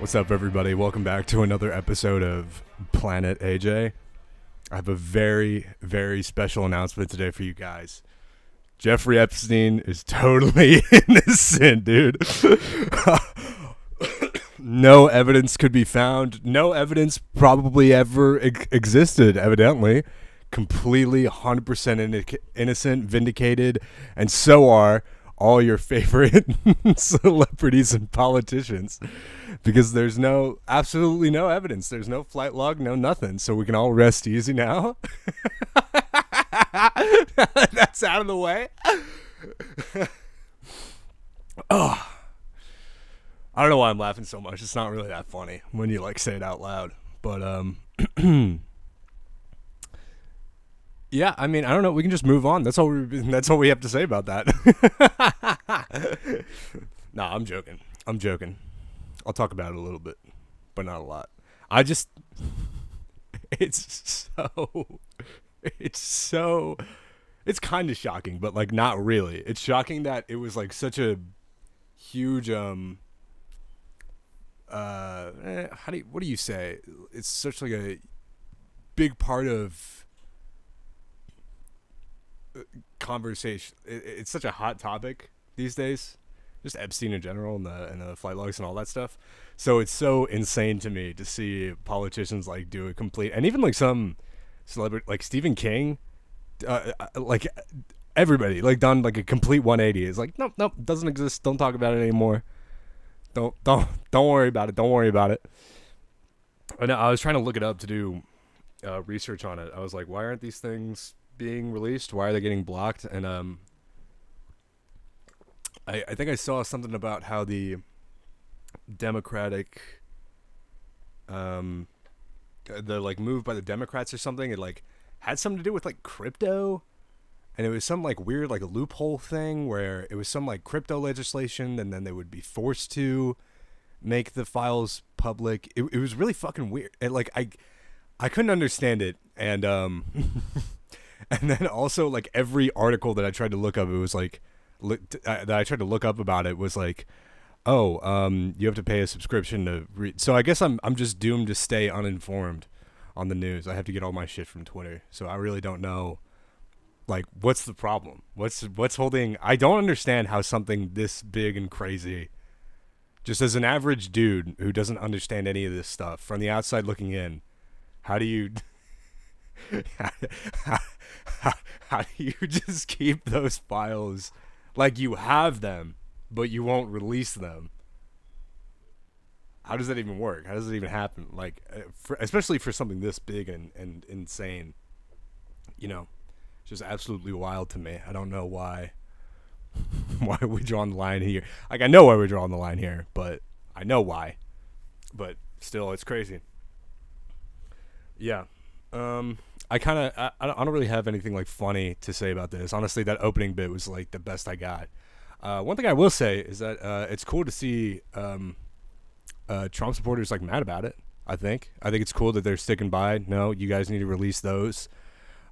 What's up, everybody? Welcome back to another episode of Planet AJ. I have a very, very special announcement today for you guys. Jeffrey Epstein is totally innocent, dude. No evidence could be found. No evidence probably ever existed, evidently. Completely 100% innocent, vindicated, and so are all your favorite celebrities and politicians, because there's absolutely no evidence. There's no flight log, no nothing. So we can all rest easy now. That's out of the way. Oh, I don't know why I'm laughing so much. It's not really that funny when you say it out loud. But yeah, I mean, I don't know. We can just move on. That's all we have to say about that. Nah, I'm joking. I'll talk about it a little bit, but not a lot. It's kind of shocking, but not really. It's shocking that it was such a huge what do you say? It's such a big part of conversation. It's such a hot topic these days, just Epstein in general and the flight logs and all that stuff. So it's so insane to me to see politicians do a complete, and even some celebrity like Stephen King, everybody done a complete 180. It's nope, doesn't exist. Don't talk about it anymore. Don't worry about it. Don't worry about it. And I was trying to look it up to do research on it. I was like, why aren't these things being released? Why are they getting blocked? And I think I saw something about how the Democratic the move by the Democrats or something, it had something to do with crypto, and it was some weird loophole thing where it was some crypto legislation, and then they would be forced to make the files public. It was really fucking weird, and I couldn't understand it. And and then also every article that I tried to look up, it was that I tried to look up about it was you have to pay a subscription to read. So I guess I'm just doomed to stay uninformed on the news. I have to get all my shit from Twitter. So I really don't know what's the problem? What's holding? I don't understand how something this big and crazy, just as an average dude who doesn't understand any of this stuff from the outside looking in, how do you how do you just keep those files you have them, but you won't release them? How does that even work? How does it even happen? Especially for something this big and insane, it's just absolutely wild to me. I don't know why we're drawing the line here. I know why we're drawing the line here, but I know why. But still, it's crazy. Yeah. I don't really have anything funny to say about this. Honestly, that opening bit was the best I got. One thing I will say is that it's cool to see Trump supporters mad about it. I think it's cool that they're sticking by. No, you guys need to release those.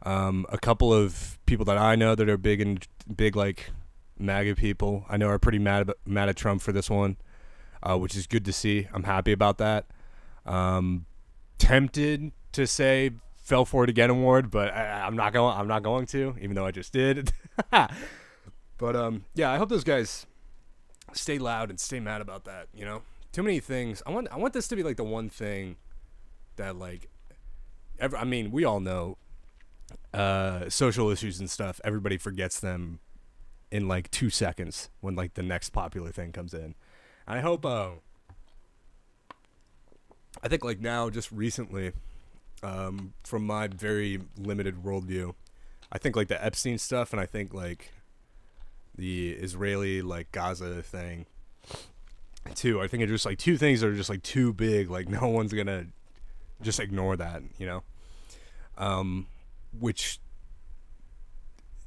A couple of people that I know that are big MAGA people I know are pretty mad at Trump for this one, which is good to see. I'm happy about that. Tempted to say fell for it again award, but I'm not going to, even though I just did. But yeah, I hope those guys stay loud and stay mad about that. Too many things. I want this to be the one thing that we all know social issues and stuff. Everybody forgets them in 2 seconds when the next popular thing comes in. And I hope I think now just recently, from my very limited worldview, I think the Epstein stuff, and I think the Israeli Gaza thing too. I think it's just two things that are just too big. No one's gonna just ignore that, which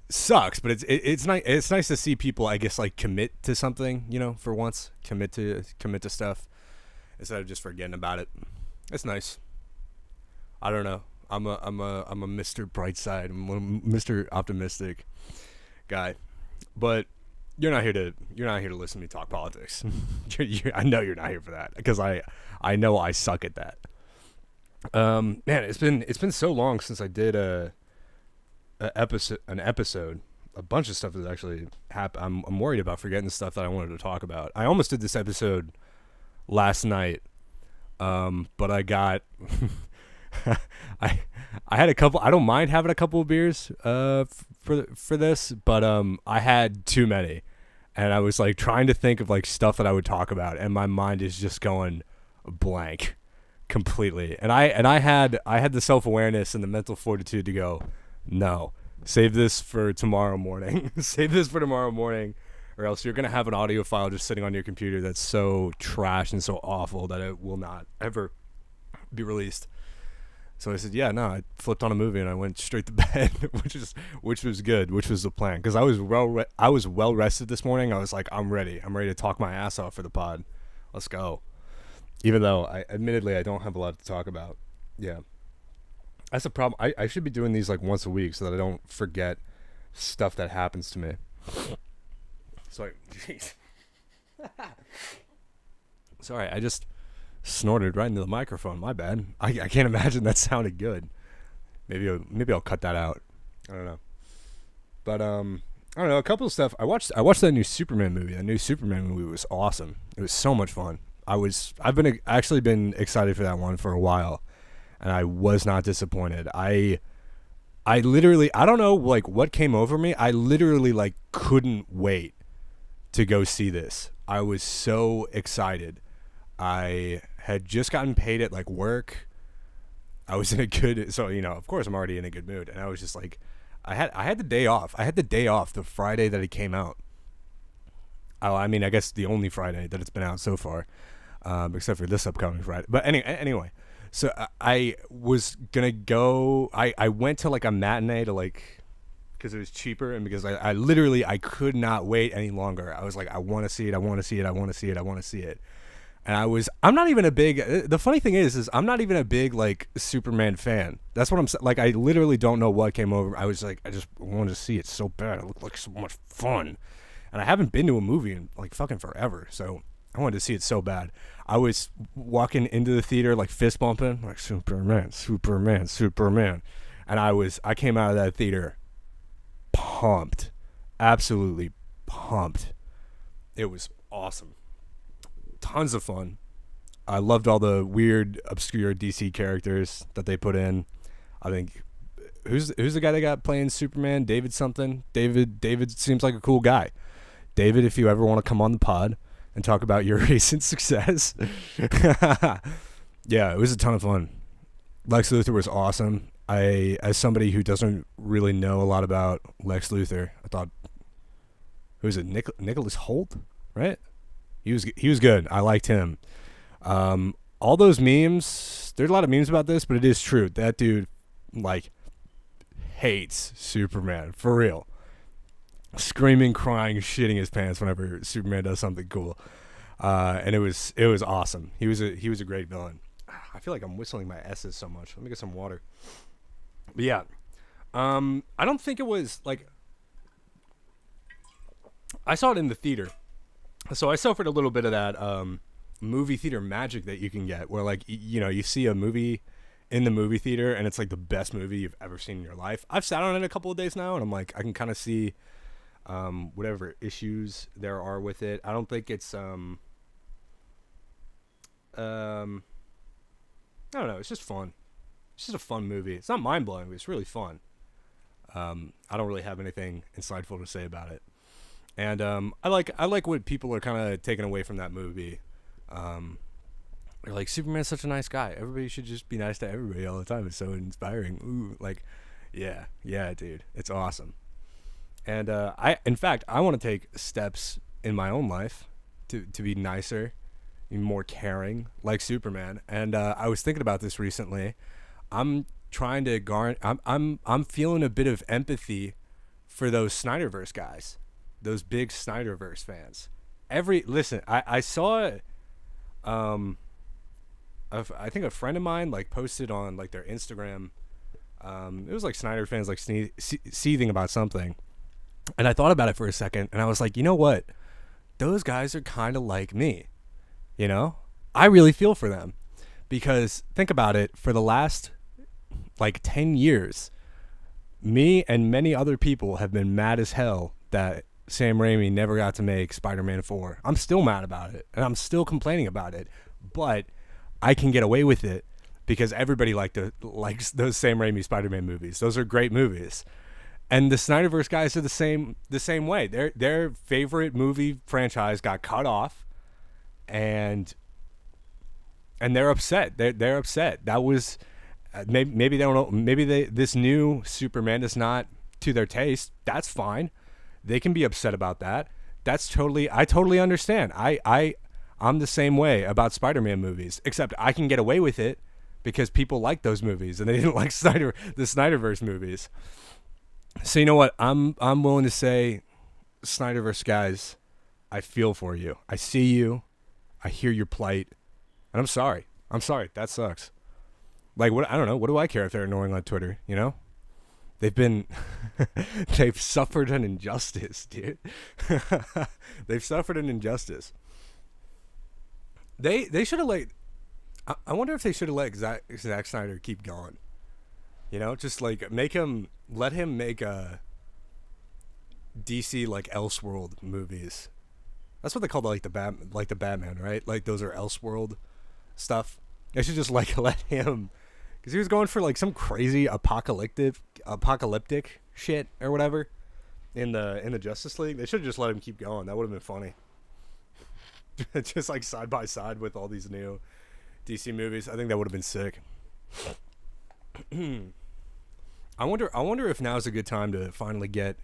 sucks. But it's nice. It's nice to see people, I guess, commit to something. For once, commit to stuff instead of just forgetting about it. It's nice. I don't know. I'm a Mr. Brightside. I'm a Mr. Optimistic guy. But you're not here to listen to me talk politics. I know you're not here for that because I know I suck at that. Man, it's been so long since I did an episode. A bunch of stuff has actually happened. I'm worried about forgetting the stuff that I wanted to talk about. I almost did this episode last night, but I got I I had a couple. I don't mind having a couple of beers for this, but I had too many, and I was like trying to think of like stuff that I would talk about, and my mind is just going blank completely. And I had the self-awareness and the mental fortitude to go, no, save this for tomorrow morning. Save this for tomorrow morning, or else you're gonna have an audio file just sitting on your computer that's so trash and so awful that it will not ever be released. So I said, yeah, no. I flipped on a movie and I went straight to bed, which was good, which was the plan, because I was well rested this morning. I was like, I'm ready to talk my ass off for the pod. Let's go. Even though admittedly I don't have a lot to talk about. Yeah, that's the problem. I should be doing these like once a week so that I don't forget stuff that happens to me. Sorry, jeez. Sorry, I just snorted right into the microphone. My bad. I can't imagine that sounded good. Maybe I'll cut that out. I don't know. But I don't know. A couple of stuff. I watched that new Superman movie. That new Superman movie was awesome. It was so much fun. I've been excited for that one for a while, and I was not disappointed. I literally, I don't know like what came over me. I literally like couldn't wait to go see this. I was so excited. I had just gotten paid at like work. I was in a good, so of course I'm already in a good mood, and I was just like, I had the day off. I had the day off the Friday that it came out. Oh, I mean, I guess the only Friday that it's been out so far, except for this upcoming Friday. But anyway, so I was gonna go. I went to like a matinee to like, because it was cheaper, and because I literally I could not wait any longer. I was like, I want to see it. I want to see it. I want to see it. I want to see it. And I'm not even a big, the funny thing is I'm not even a big like Superman fan. That's what I'm like. I literally don't know what came over. I was like, I just wanted to see it so bad. It looked like so much fun. And I haven't been to a movie in like fucking forever. So I wanted to see it so bad. I was walking into the theater like fist bumping, like Superman, Superman, Superman. And I came out of that theater pumped. Absolutely pumped. It was awesome. Tons of fun. I loved all the weird, obscure DC characters that they put in. I think who's the guy that got playing Superman? David something. David seems like a cool guy. David, if you ever want to come on the pod and talk about your recent success, yeah, it was a ton of fun. Lex Luthor was awesome. As somebody who doesn't really know a lot about Lex Luthor, I thought, who is it? Nicholas Hoult, right? He was good. I liked him. All those memes, there's a lot of memes about this, but it is true. That dude, like, hates Superman. For real. Screaming, crying, shitting his pants whenever Superman does something cool. And it was awesome. He was a great villain. I feel like I'm whistling my S's so much. Let me get some water. But yeah. I don't think it was, like, I saw it in the theater. So I suffered a little bit of that movie theater magic that you can get, where like you see a movie in the movie theater and it's like the best movie you've ever seen in your life. I've sat on it a couple of days now, and I'm like, I can kind of see whatever issues there are with it. I don't think it's I don't know. It's just fun. It's just a fun movie. It's not mind blowing, but it's really fun. I don't really have anything insightful to say about it. And I like what people are kind of taking away from that movie. They're like, Superman's such a nice guy. Everybody should just be nice to everybody all the time. It's so inspiring. Ooh, like, yeah, dude, it's awesome. And in fact, I want to take steps in my own life to be nicer, be more caring, like Superman. And I was thinking about this recently. I'm trying to I'm feeling a bit of empathy for those Snyderverse guys. Those big Snyderverse fans. I saw I think a friend of mine like posted on like their Instagram. It was like Snyder fans like seething about something, And I thought about it for a second, and I was like, you know what? Those guys are kind of like me. You know, I really feel for them because think about it. For the last like 10 years, me and many other people have been mad as hell that Sam Raimi never got to make Spider-Man 4. I'm still mad about it, and I'm still complaining about it, but I can get away with it because everybody likes those Sam Raimi Spider-Man movies. Those are great movies. And the Snyderverse guys are the same way. Their favorite movie franchise got cut off, and they're upset. They're upset. That was maybe they don't know. Maybe this new Superman is not to their taste. That's fine. They can be upset about that. I totally understand. I'm the same way about Spider-Man movies, except I can get away with it because people like those movies and they didn't like the Snyderverse movies. So you know what? I'm willing to say, Snyderverse guys, I feel for you. I see you. I hear your plight, and I'm sorry. I'm sorry. That sucks. Like what? I don't know. What do I care if they're annoying on Twitter? You know, they've been, they've suffered an injustice, dude. They've suffered an injustice. They should have I wonder if they should have let Zack Snyder keep going. You know, just like let him make a DC like Elseworld movies. That's what they call like the Batman, right? Like those are Elseworld stuff. They should just like let him, because he was going for like some crazy apocalyptic shit or whatever in the Justice League. They should have just let him keep going. That would have been funny. Just like side by side with all these new DC movies. I think that would have been sick. I wonder if now's a good time to finally get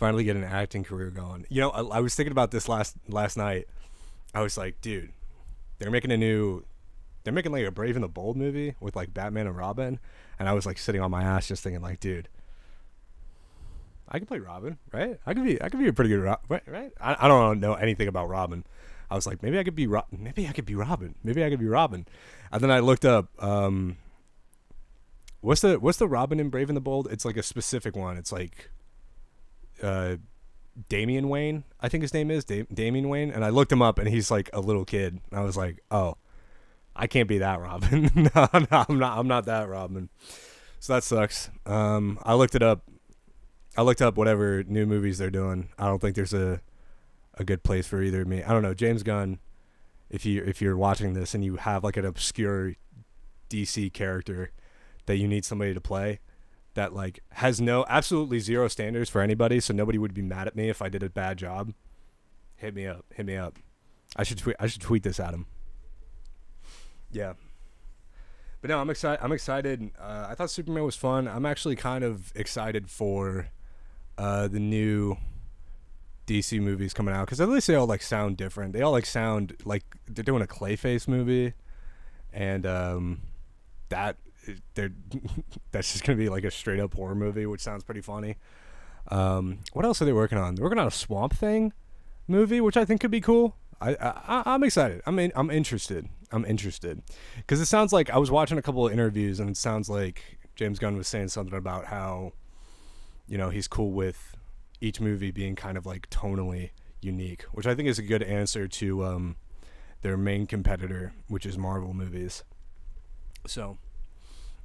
an acting career going. You know, I was thinking about this last night. I was like, dude, they're making like a Brave and the Bold movie with like Batman and Robin, and I was like sitting on my ass just thinking like, dude, I could play Robin, right? I could be a pretty good Robin, right? I don't know anything about Robin. I was like, maybe I could be Robin. And then I looked up, what's the Robin in Brave and the Bold? It's like a specific one. It's like, Damian Wayne, I think his name is Damian Wayne. And I looked him up, and he's like a little kid. And I was like, oh, I can't be that Robin. No, I'm not that Robin. So that sucks. I looked it up. I looked up whatever new movies they're doing. I don't think there's a good place for either of me. I don't know. James Gunn, if you're watching this and you have like an obscure DC character that you need somebody to play that like has absolutely zero standards for anybody, so nobody would be mad at me if I did a bad job, hit me up. I should tweet this at him. Yeah. But no, I'm excited. I thought Superman was fun. I'm actually kind of excited for the new DC movies coming out, because at least they all like sound different. They all like sound like they're doing a Clayface movie, and that they're that's just gonna be like a straight up horror movie, which sounds pretty funny. What else are they working on? They're working on a Swamp Thing movie, which I think could be cool. I'm excited. I'm interested. Because it sounds like I was watching a couple of interviews, and it sounds like James Gunn was saying something about how, you know, he's cool with each movie being kind of like tonally unique, which I think is a good answer to their main competitor, which is Marvel movies. So,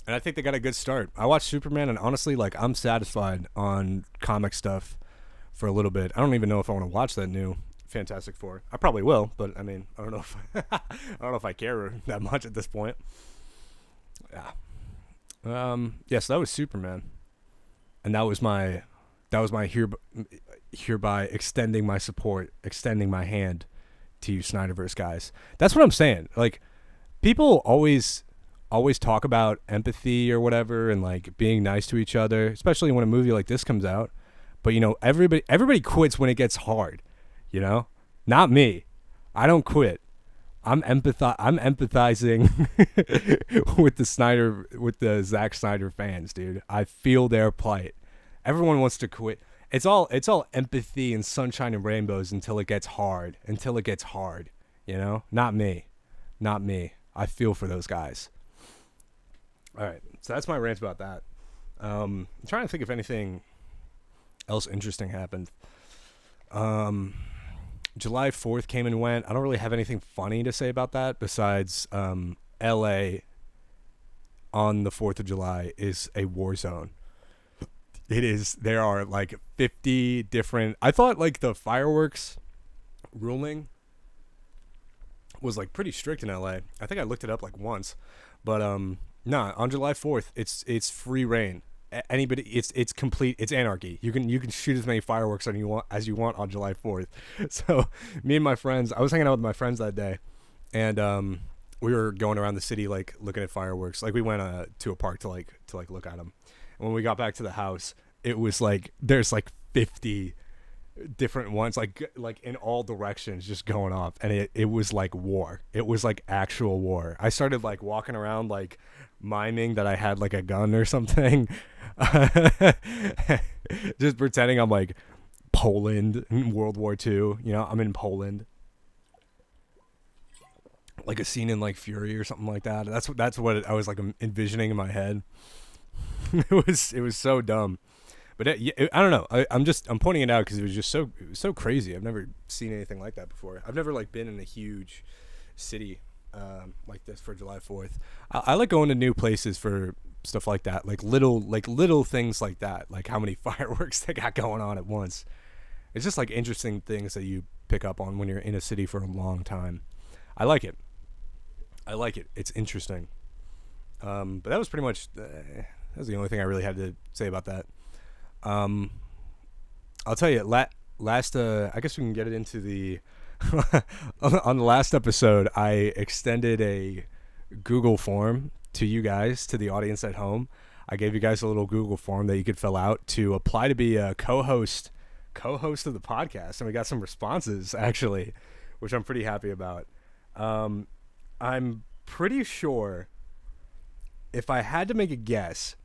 and I think they got a good start. I watched Superman, and honestly, like, I'm satisfied on comic stuff for a little bit. I don't even know if I want to watch that new Fantastic Four. I probably will, but I mean, I don't know if I care that much at this point. Yeah. Yeah, so that was Superman, and that was my hereby extending my support, extending my hand to you Snyderverse guys. That's what I'm saying. Like, people always talk about empathy or whatever, and like being nice to each other, especially when a movie like this comes out. But you know, everybody quits when it gets hard. You know, not me. I don't quit. I'm empathizing with the Zack Snyder fans, dude. I feel their plight. Everyone wants to quit. It's all empathy and sunshine and rainbows until it gets hard. You know, not me. I feel for those guys. All right, so that's my rant about that. I'm trying to think of anything else interesting happened? Um, July 4th came and went. I don't really have anything funny to say about that besides LA on the 4th of July is a war zone. It is. There are like 50 different. I thought like the fireworks ruling was like pretty strict in LA. I think I looked it up like once, but nah. On July 4th, it's free reign. Anybody, it's complete. It's anarchy. You can shoot as many fireworks as you want on July 4th. So me and my friends, I was hanging out with my friends that day, and we were going around the city like looking at fireworks. Like we went to a park to look at them. And when we got back to the house, it was like there's like 50 different ones like in all directions just going off, and it was like war. It was like actual war. I started like walking around like miming that I had like a gun or something. Just pretending I'm like Poland in World War II. You know, I'm in Poland. Like a scene in like Fury or something like that. That's what I was like envisioning in my head. It was so dumb. But I don't know. I'm pointing it out because it was so crazy. I've never seen anything like that before. I've never like been in a huge city like this for July 4th. I like going to new places for stuff like that, like little things like that, like how many fireworks they got going on at once. It's just like interesting things that you pick up on when you're in a city for a long time. I like it. It's interesting. But that was pretty much that was the only thing I really had to say about that. I'll tell you, last I guess we can get it into the on the last episode, I extended a Google form to you guys, to the audience at home. I gave you guys a little Google form that you could fill out to apply to be a co-host of the podcast, and we got some responses actually, which I'm pretty happy about. I'm pretty sure, if I had to make a guess,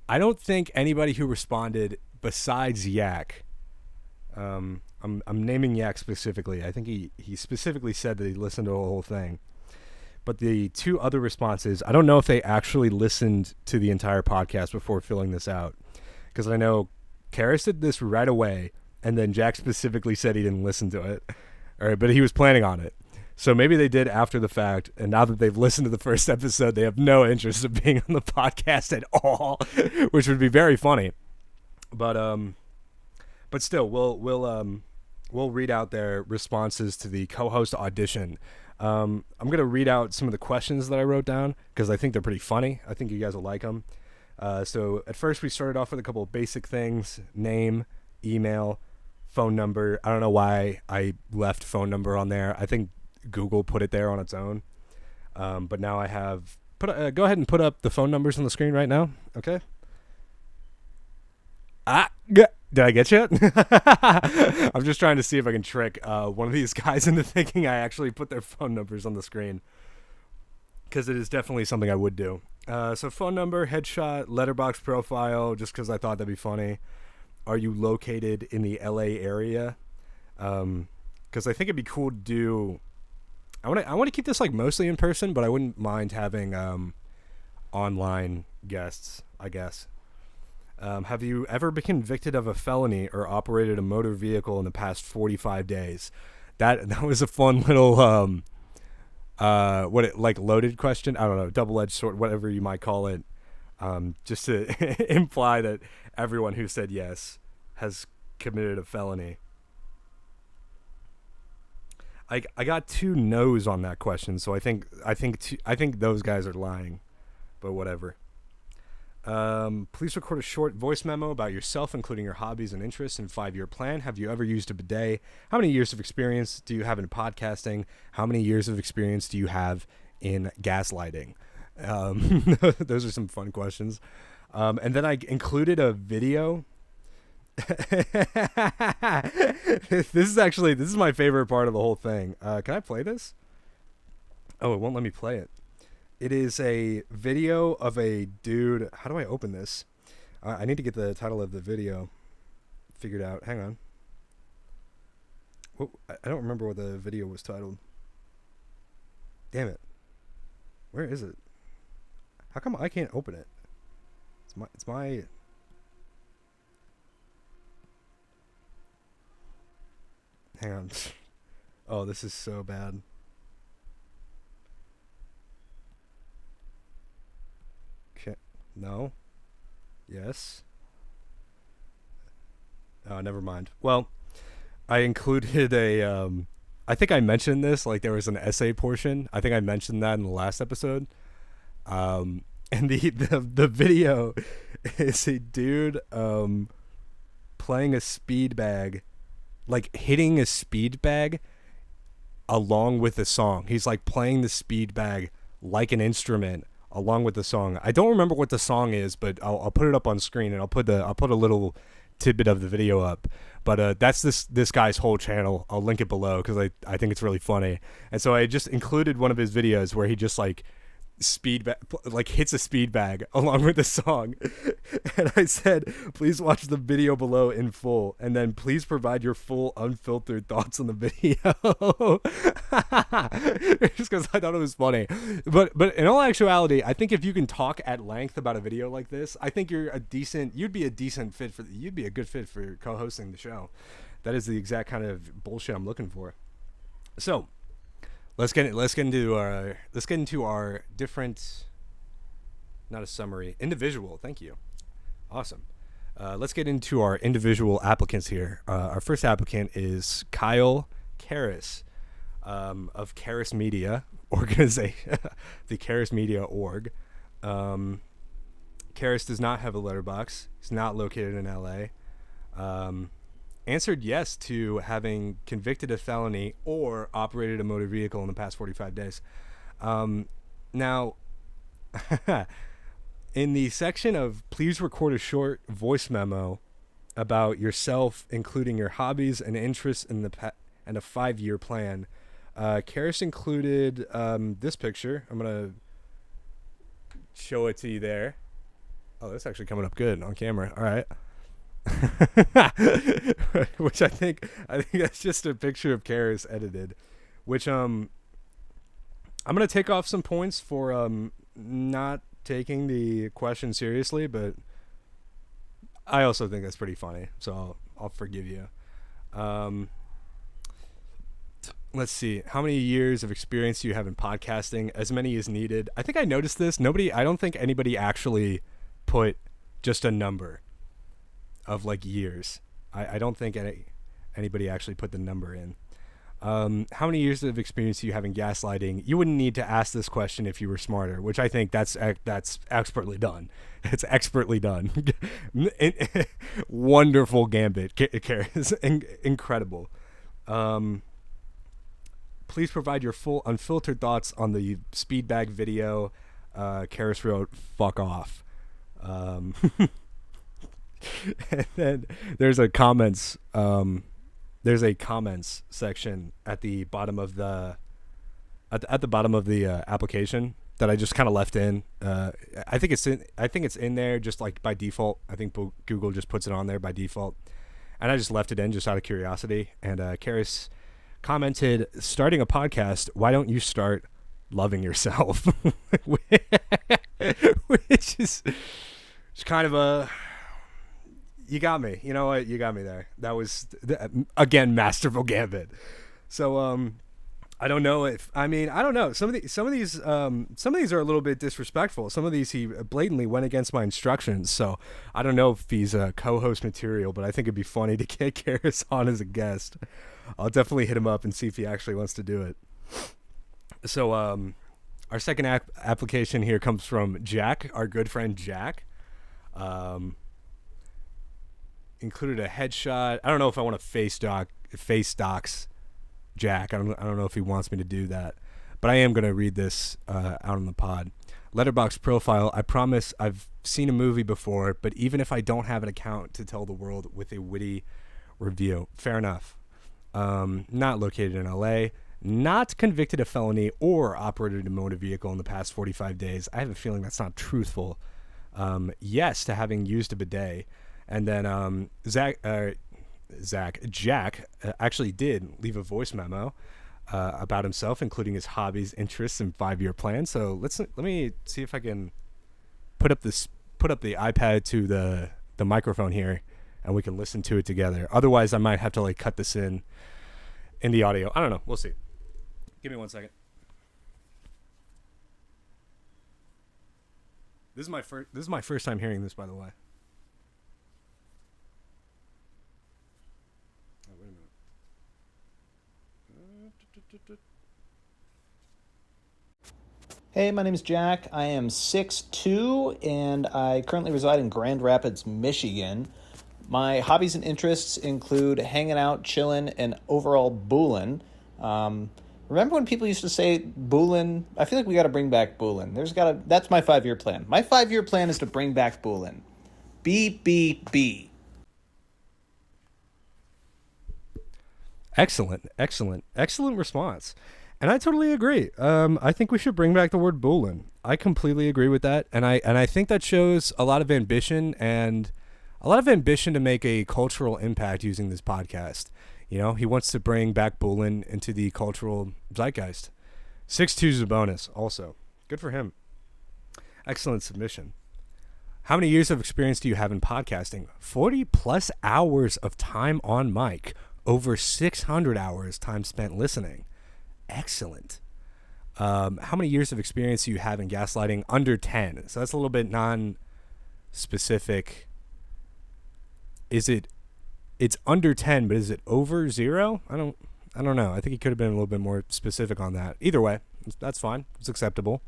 I don't think anybody who responded besides Yak, I'm naming Yak specifically. I think he specifically said that he listened to the whole thing. But the two other responses, I don't know if they actually listened to the entire podcast before filling this out. Because I know Karis did this right away, and then Jack specifically said he didn't listen to it. All right, but he was planning on it. So maybe they did after the fact, and now that they've listened to the first episode, they have no interest in being on the podcast at all, which would be very funny. But still, we'll read out their responses to the co-host audition. I'm gonna read out some of the questions that I wrote down because I think they're pretty funny. I think you guys will like them. So at first we started off with a couple of basic things: name, email, phone number. I don't know why I left phone number on there. I think Google put it there on its own. But now I have go ahead and put up the phone numbers on the screen right now. Okay. Did I get you? I'm just trying to see if I can trick one of these guys into thinking I actually put their phone numbers on the screen, because it is definitely something I would do. So phone number, headshot, letterbox profile, just because I thought that'd be funny. Are you located in the LA area? Because I think it'd be cool to do. I want to keep this like mostly in person, but I wouldn't mind having online guests, I guess. Have you ever been convicted of a felony or operated a motor vehicle in the past 45 days? That was a fun little loaded question. I don't know, double-edged sword, whatever you might call it. Just to imply that everyone who said yes has committed a felony. I got 2 no's on that question, so I think those guys are lying, but whatever. Please record a short voice memo about yourself, including your hobbies and interests and 5-year plan. Have you ever used a bidet? How many years of experience do you have in podcasting? How many years of experience do you have in gaslighting? Those are some fun questions. And then I included a video. This is my favorite part of the whole thing. Can I play this? Oh, it won't let me play it. It is a video of a dude. How do I open this? I need to get the title of the video figured out. Hang on. I don't remember what the video was titled. Damn it. Where is it? How come I can't open it? It's my Hang on. Oh, this is so bad. Okay. No. Yes. Oh, never mind. Well, I included I think I mentioned this, like there was an essay portion. I think I mentioned that in the last episode. And the video is a dude playing a speed bag, like hitting a speed bag along with the song. He's like playing the speed bag like an instrument along with the song. I don't remember what the song is, but I'll put it up on screen, and I'll put a little tidbit of the video up. But that's this guy's whole channel. I'll link it below because I think it's really funny. And so I just included one of his videos where he just like hits a speed bag along with the song. And I said, please watch the video below in full, and then please provide your full unfiltered thoughts on the video. Just because I thought it was funny. But in all actuality, I think if you can talk at length about a video like this, I think you'd be a decent fit you'd be a good fit for co-hosting the show. That is the exact kind of bullshit I'm looking for. So Let's get into our different, not a summary, individual. Thank you. Awesome. Let's get into our individual applicants here. Our first applicant is Kyle Karras of Karras Media Organization, the Karras Media org. Karras does not have a letterbox. He's not located in LA. Answered yes to having convicted a felony or operated a motor vehicle in the past 45 days. Now, in the section of please record a short voice memo about yourself, including your hobbies and interests and a 5-year plan, Karras included this picture. I'm going to show it to you there. Oh, that's actually coming up good on camera. All right. Which I think that's just a picture of Karras edited, which I'm gonna take off some points for not taking the question seriously, but I also think that's pretty funny, so I'll forgive you. Let's see, how many years of experience do you have in podcasting? As many as needed. I think I noticed this. I don't think anybody actually put just a number of like years. I don't think anybody actually put the number in. How many years of experience do you have in gaslighting? You wouldn't need to ask this question if you were smarter, which I think that's expertly done. It's expertly done. Wonderful gambit, Karras. Incredible. Please provide your full unfiltered thoughts on the Speedbag video. Karras wrote, "Fuck off." And then there's a comments section at the bottom of the application that I just kind of left in. I think it's in there just like by default. I think Google just puts it on there by default, and I just left it in just out of curiosity. And Karras commented, "Starting a podcast, why don't you start loving yourself?" Which is kind of a... You got me. You know what? You got me there. That was, again, masterful gambit. So, I don't know. Some of these are a little bit disrespectful. Some of these he blatantly went against my instructions. So I don't know if he's co-host material, but I think it'd be funny to get Karras on as a guest. I'll definitely hit him up and see if he actually wants to do it. So, our second application here comes from Jack, our good friend Jack. Included a headshot. I don't know if I want to face docs Jack. I don't know if he wants me to do that, but I am going to read this out on the pod. Letterboxd profile. I promise I've seen a movie before, but even if I don't have an account to tell the world with a witty review. Fair enough. Not located in LA. Not convicted of felony or operated a motor vehicle in the past 45 days. I have a feeling that's not truthful. Yes to having used a bidet. And then Jack actually did leave a voice memo about himself, including his hobbies, interests, and 5-year plan. So let me see if I can put up the iPad to the microphone here, and we can listen to it together. Otherwise, I might have to like cut this in in the audio. I don't know. We'll see. Give me 1 second. This is my first time hearing this, by the way. Oh, wait a minute. Hey, my name is Jack. I am 6'2", and I currently reside in Grand Rapids, Michigan. My hobbies and interests include hanging out, chilling, and overall Boolin. Remember when people used to say Boolin? I feel like we got to bring back Boolin. That's my 5-year plan. My 5-year plan is to bring back Boolin. B. Excellent response. And I totally agree. I think we should bring back the word Boolin. I completely agree with that, and I think that shows a lot of ambition to make a cultural impact using this podcast. You know, he wants to bring back Boolin into the cultural zeitgeist. 6'2" is a bonus, also. Good for him. Excellent submission. How many years of experience do you have in podcasting? 40 plus hours of time on mic. Over 600 hours time spent listening. Excellent. How many years of experience do you have in gaslighting? Under 10. So that's a little bit non-specific. It's under 10, but is it over 0? I don't know. I think he could have been a little bit more specific on that. Either way, that's fine. It's acceptable.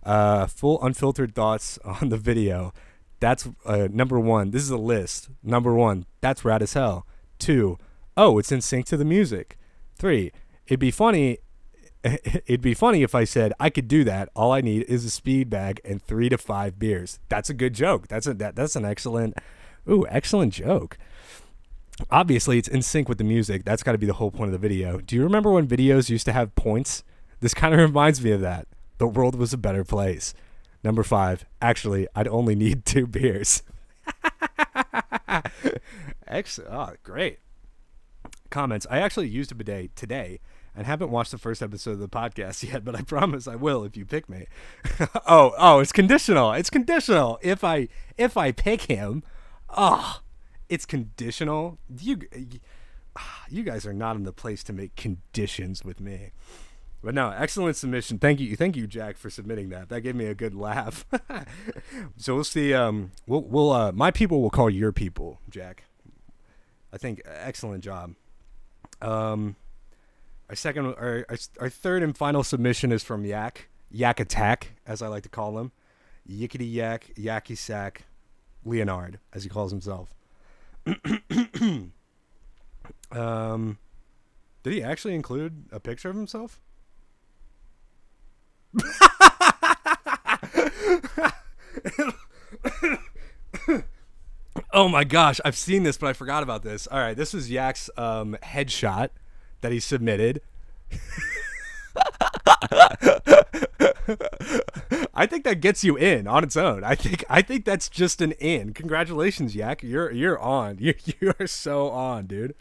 Full unfiltered thoughts on the video. That's number 1. This is a list. Number 1, that's rad as hell. 2, oh, it's in sync to the music. 3, it'd be funny if I said I could do that. All I need is a speed bag and 3 to 5 beers. That's a good joke. That's an excellent joke. Obviously, it's in sync with the music. That's got to be the whole point of the video. Do you remember when videos used to have points? This kind of reminds me of that. The world was a better place. Number 5, actually, I'd only need 2 beers. Excellent. Oh, great. Comments. I actually used a bidet today and haven't watched the first episode of the podcast yet, but I promise I will if you pick me. oh, it's conditional. It's conditional. If I pick him, it's conditional. You guys are not in the place to make conditions with me. But no, excellent submission. Thank you, Jack, for submitting that. That gave me a good laugh. So we'll see. We'll my people will call your people, Jack. I think excellent job. Our third and final submission is from Yak Attack, as I like to call him. Yickety Yak, Yacky Sack, Leonard, as he calls himself. Did he actually include a picture of himself? Oh my gosh, I've seen this, but I forgot about this. All right, this is Yak's headshot that he submitted. I think that gets you in on its own. I think that's just an in. Congratulations, Yak. You're on. You are so on, dude.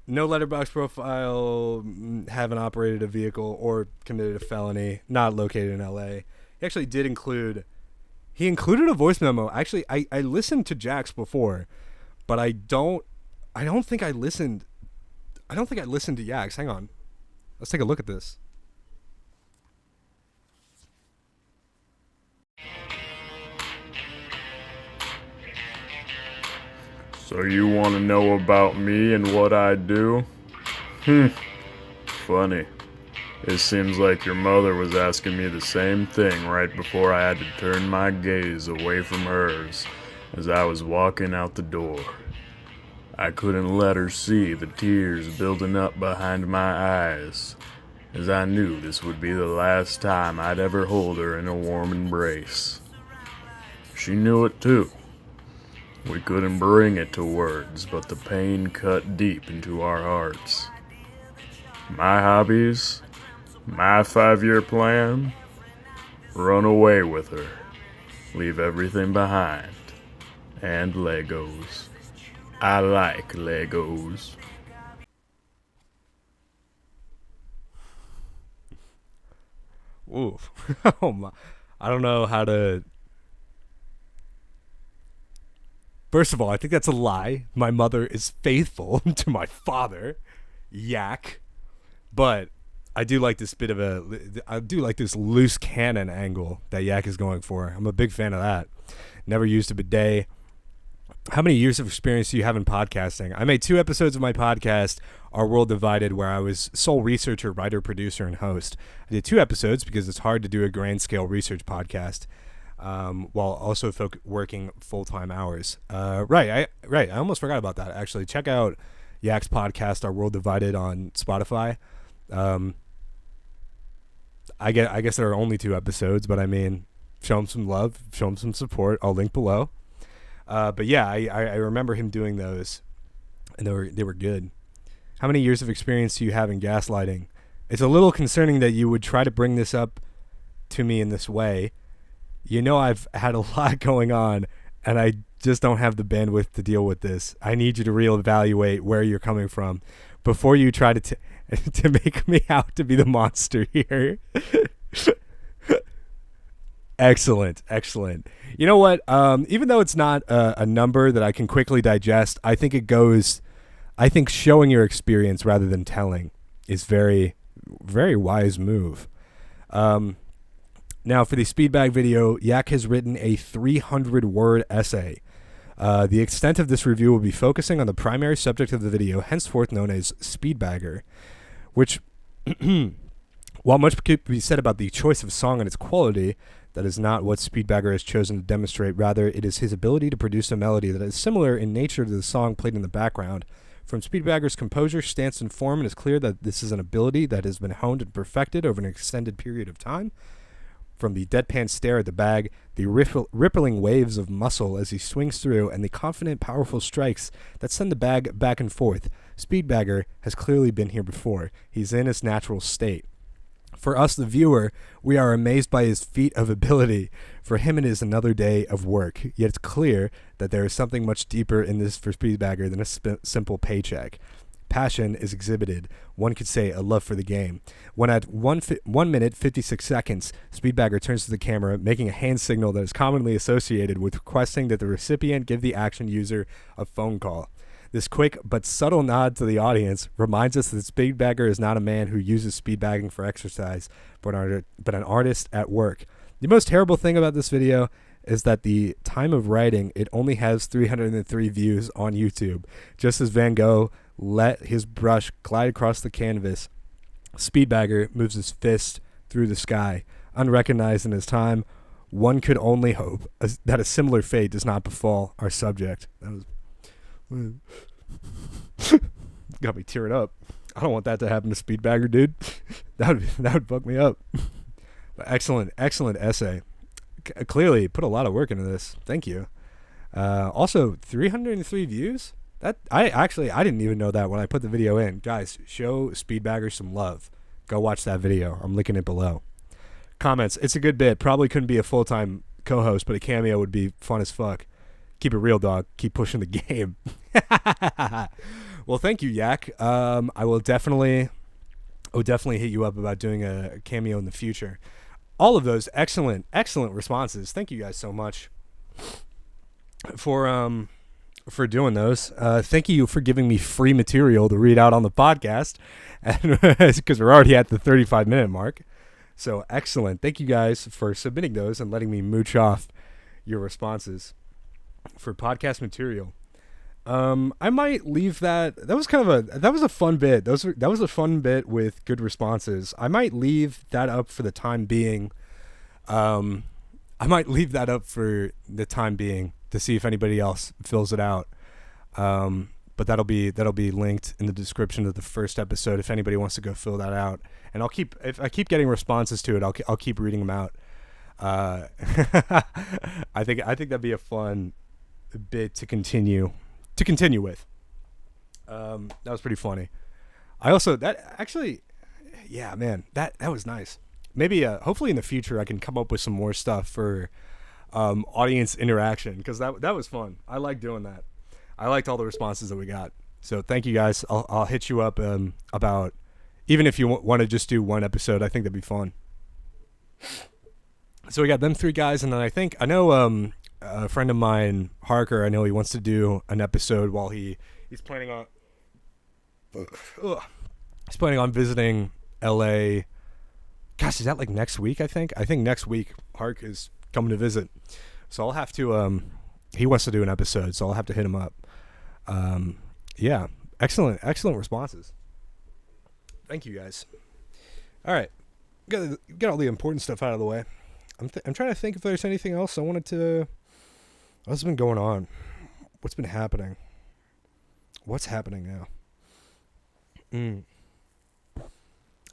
No letterbox profile. Haven't operated a vehicle or committed a felony. Not located in LA. He actually did include. He included a voice memo. Actually, I listened to Jack's before, but I don't think I listened. I don't think I listened to Yak's. Hang on. Let's take a look at this. So you want to know about me and what I do? Funny. It seems like your mother was asking me the same thing right before I had to turn my gaze away from hers as I was walking out the door. I couldn't let her see the tears building up behind my eyes, as I knew this would be the last time I'd ever hold her in a warm embrace. She knew it too. We couldn't bring it to words, but the pain cut deep into our hearts. My hobbies, my 5-year plan, run away with her, leave everything behind, and Legos. I like Legos. Ooh. Oh my. I don't know how to First of all, I think that's a lie. My mother is faithful to my father, Yak. But I do like this loose cannon angle that Yak is going for. I'm a big fan of that. Never used a bidet. How many years of experience do you have in podcasting? I made 2 episodes of my podcast, Our World Divided, where I was sole researcher, writer, producer, and host. I did 2 episodes because it's hard to do a grand scale research podcast while also working full-time hours. Right. I almost forgot about that, actually. Check out Yak's podcast, Our World Divided, on Spotify. I guess there are only 2 episodes, but I mean, show him some love, show him some support. I'll link below. But yeah, I remember him doing those, and they were good. How many years of experience do you have in gaslighting? It's a little concerning that you would try to bring this up to me in this way. You know, I've had a lot going on, and I just don't have the bandwidth to deal with this. I need you to reevaluate where you're coming from before you try to make me out to be the monster here. Excellent. You know what? Even though it's not a number that I can quickly digest, I think showing your experience rather than telling is very, very wise move. Now, for the Speedbag video, Yak has written a 300-word essay. The extent of this review will be focusing on the primary subject of the video, henceforth known as Speedbagger, which, while much could be said about the choice of song and its quality, that is not what Speedbagger has chosen to demonstrate. Rather, it is his ability to produce a melody that is similar in nature to the song played in the background. From Speedbagger's composure, stance, and form, it is clear that this is an ability that has been honed and perfected over an extended period of time. From the deadpan stare at the bag, the rippling waves of muscle as he swings through, and the confident, powerful strikes that send the bag back and forth, Speedbagger has clearly been here before. He's in his natural state. For us, the viewer, we are amazed by his feat of ability. For him, it is another day of work. Yet it's clear that there is something much deeper in this for Speedbagger than a simple paycheck. Passion is exhibited. One could say a love for the game. When at 1 minute 56 seconds, Speedbagger turns to the camera, making a hand signal that is commonly associated with requesting that the recipient give the action user a phone call. This quick but subtle nod to the audience reminds us that Speedbagger is not a man who uses speedbagging for exercise, but an artist at work. The most terrible thing about this video is that the time of writing, it only has 303 views on YouTube. Just as Van Gogh let his brush glide across the canvas, Speedbagger moves his fist through the sky. Unrecognized in his time, one could only hope that a similar fate does not befall our subject. That was... got me tearing up. I don't want that to happen to Speedbagger, dude. that would fuck me up. But excellent essay. Clearly put a lot of work into this. Thank you. Also 303 views. That I didn't even know that when I put the video in. Guys, show Speedbagger some love. Go watch that video. I'm linking it below. Comments. It's a good bit. Probably couldn't be a full-time co-host, but a cameo would be fun as fuck. Keep it real, dog. Keep pushing the game. Well, thank you, Yak. I will definitely hit you up about doing a cameo in the future. All of those excellent responses. Thank you guys so much for doing those. Thank you for giving me free material to read out on the podcast, because we're already at the 35-minute mark. So excellent. Thank you guys for submitting those and letting me mooch off your responses for podcast material. I might leave that. That was a fun bit. That was a fun bit with good responses. I might leave that up for the time being. To see if anybody else fills it out. But that'll be linked in the description of the first episode if anybody wants to go fill that out. And if I keep getting responses to it, I'll keep reading them out. I think that'd be a fun bit to continue with. That was pretty funny. I also that was nice. Maybe hopefully in the future I can come up with some more stuff for audience interaction, because that was fun. I like doing that. I liked all the responses that we got. So thank you guys. I'll hit you up about, even if you want to just do one episode, I think that'd be fun. So we got them 3 guys, and then I know a friend of mine, Harker, I know he wants to do an episode while he's planning on he's planning on visiting LA. Gosh, is that like next week? I think next week Hark is coming to visit, so I'll have to he wants to do an episode, so I'll have to hit him up. Yeah, excellent responses. Thank you guys. All right, got all the important stuff out of the way. I'm trying to think if there's anything else I wanted to. What's been going on? What's been happening? What's happening now?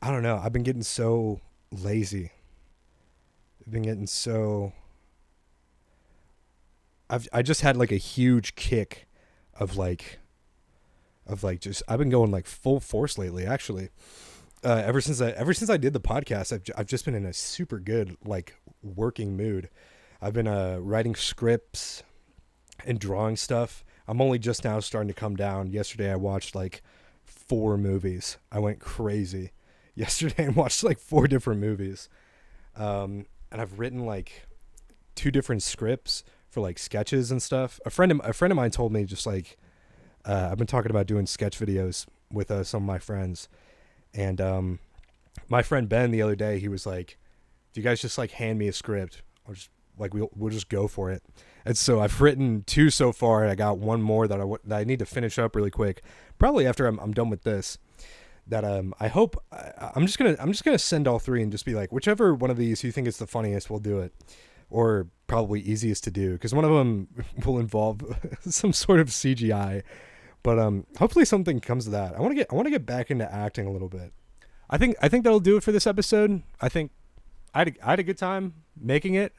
I don't know. I've been getting so lazy. I just had like a huge kick of just I've been going like full force lately, actually. Ever since I did the podcast, I've just been in a super good like working mood. I've been writing scripts and drawing stuff. I'm only just now starting to come down. Yesterday I watched like 4 movies. I went crazy yesterday and watched like 4 different movies. And I've written like 2 different scripts for like sketches and stuff. A friend of mine told me just like I've been talking about doing sketch videos with some of my friends. And my friend Ben the other day, he was like, "Do you guys just like hand me a script? I'll just like we'll just go for it." And so I've written 2 so far, and I got 1 more that I need to finish up really quick, probably after I'm done with this. That I hope I'm just gonna send all 3 and just be like, whichever one of these you think is the funniest, we'll do it, or probably easiest to do, because one of them will involve some sort of CGI. But hopefully something comes of that. I want to get back into acting a little bit. I think that'll do it for this episode. I think I had a good time making it.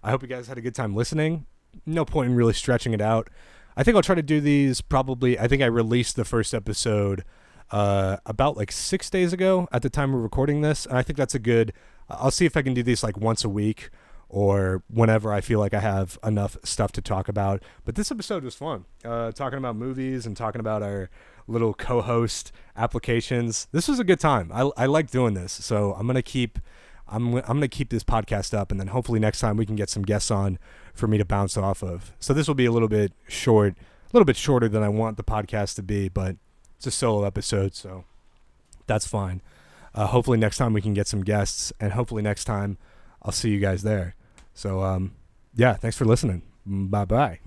I hope you guys had a good time listening. No point in really stretching it out. I think I'll try to do these probably. I think I released the first episode about like 6 days ago at the time we're recording this, and I think that's a good. I'll see if I can do these like once a week or whenever I feel like I have enough stuff to talk about. But this episode was fun, talking about movies and talking about our little co-host applications. This was a good time. I like doing this, so I'm gonna keep this podcast up, and then hopefully next time we can get some guests on for me to bounce off of. So this will be a little bit shorter than I want the podcast to be, but it's a solo episode, so that's fine. Hopefully next time we can get some guests, and hopefully next time I'll see you guys there. So, yeah, thanks for listening. Bye-bye.